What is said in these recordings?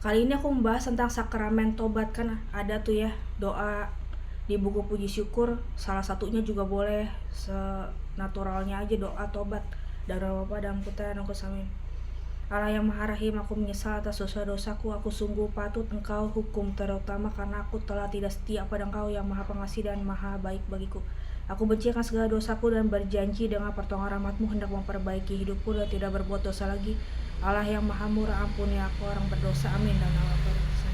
Kali ini aku membahas tentang sakramen tobat. Kan ada tuh ya doa di buku puji syukur, salah satunya juga boleh senaturalnya aja doa tobat. Dari Bapa dan Putra dan Roh Kudus, amin. Allah yang Maha Rahim, aku menyesal atas dosa-dosaku. Aku sungguh patut Engkau hukum, terutama karena aku telah tidak setia pada Engkau yang Maha Pengasih dan Maha Baik bagiku. Aku benci akan segala dosaku dan berjanji dengan pertolongan rahmat-Mu hendak memperbaiki hidupku dan tidak berbuat dosa lagi. Allah yang Maha Murah, ampuni aku orang berdosa, amin. Dan Allah berdosa.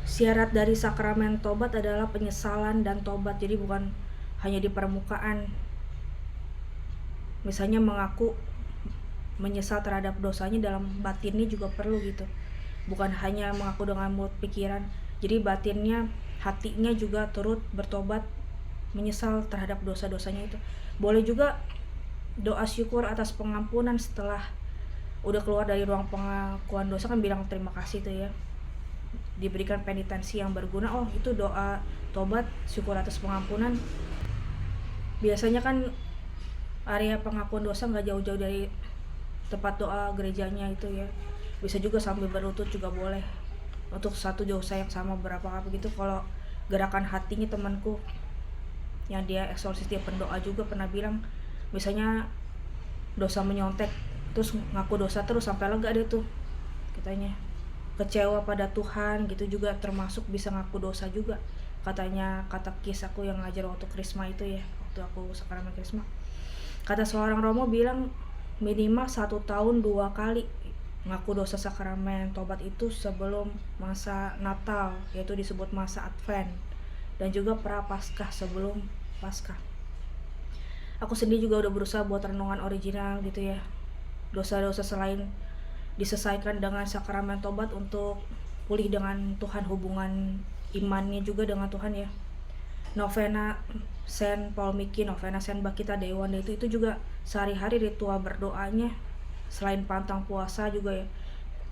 Syarat dari sakramen tobat adalah penyesalan dan tobat. Jadi bukan hanya di permukaan, misalnya mengaku menyesal terhadap dosanya, dalam batinnya juga perlu gitu, bukan hanya mengaku dengan mulut pikiran. Jadi batinnya, hatinya juga turut bertobat, menyesal terhadap dosa-dosanya itu. Boleh juga doa syukur atas pengampunan setelah udah keluar dari ruang pengakuan dosa, kan bilang terima kasih tuh ya, diberikan penitensi yang berguna. Oh, itu doa tobat syukur atas pengampunan. Biasanya kan area pengakuan dosa nggak jauh-jauh dari tempat doa gerejanya itu ya. Bisa juga sambil berlutut juga boleh untuk satu dosa yang sama berapa kali gitu. Kalau gerakan hatinya temanku yang dia eksorsis, dia pendoa juga, pernah bilang misalnya dosa menyontek, terus ngaku dosa terus sampai lega deh tuh katanya. Kecewa pada Tuhan gitu juga termasuk bisa ngaku dosa juga katanya. Kata kis aku yang ngajar waktu krisma itu ya, waktu aku sakramen krisma, kata seorang romo bilang minimal 1 tahun 2 kali ngaku dosa sakramen tobat itu sebelum masa Natal, yaitu disebut masa Advent, dan juga prapaskah, sebelum Paskah. Aku sendiri juga udah berusaha buat renungan original gitu ya, dosa-dosa selain diselesaikan dengan sakramen tobat untuk pulih dengan Tuhan, hubungan imannya juga dengan Tuhan ya. Novena Saint Paul Miki, novena Saint Bakita Dewanda itu juga sehari-hari ritual berdoanya selain pantang puasa juga ya.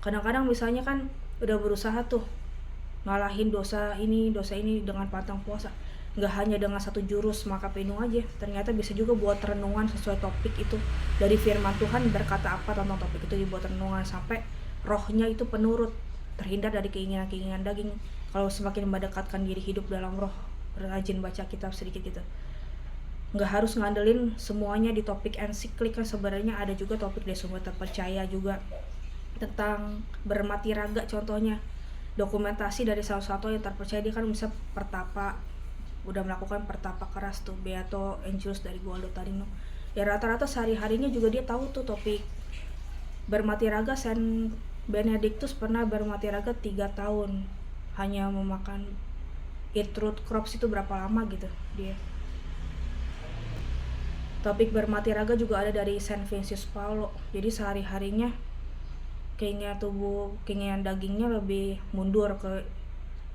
Kadang-kadang misalnya kan udah berusaha tuh ngalahin dosa ini dengan pantang puasa, nggak hanya dengan satu jurus maka penuh aja, ternyata bisa juga buat renungan sesuai topik itu. Dari firman Tuhan berkata apa tentang topik itu, dibuat renungan sampai rohnya itu penurut, terhindar dari keinginan-keinginan daging. Kalau semakin mendekatkan diri hidup dalam roh, rajin baca kitab sedikit gitu, nggak harus ngandelin semuanya di topik ensiklik. Kan sebenarnya ada juga topik dari sumber terpercaya juga tentang bermati raga, contohnya dokumentasi dari salah satu yang terpercaya. Dia kan bisa pertapa, udah melakukan pertapa keras tuh, Beato Angelus dari Gualdo Tarino ya. Rata-rata sehari-harinya juga dia tahu tuh topik bermati raga. Saint Benedictus pernah bermati raga 3 tahun hanya memakan eat root crops. Itu berapa lama gitu dia. Topik bermati raga juga ada dari Saint Vincent Paulo. Jadi sehari-harinya keinginan tubuh, keinginan dagingnya lebih mundur ke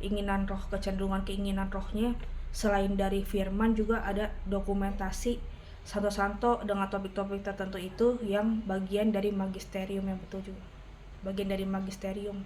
keinginan roh, kecenderungan keinginan rohnya. Selain dari firman juga ada dokumentasi santo-santo dengan topik-topik tertentu itu yang bagian dari magisterium yang betul juga, bagian dari magisterium.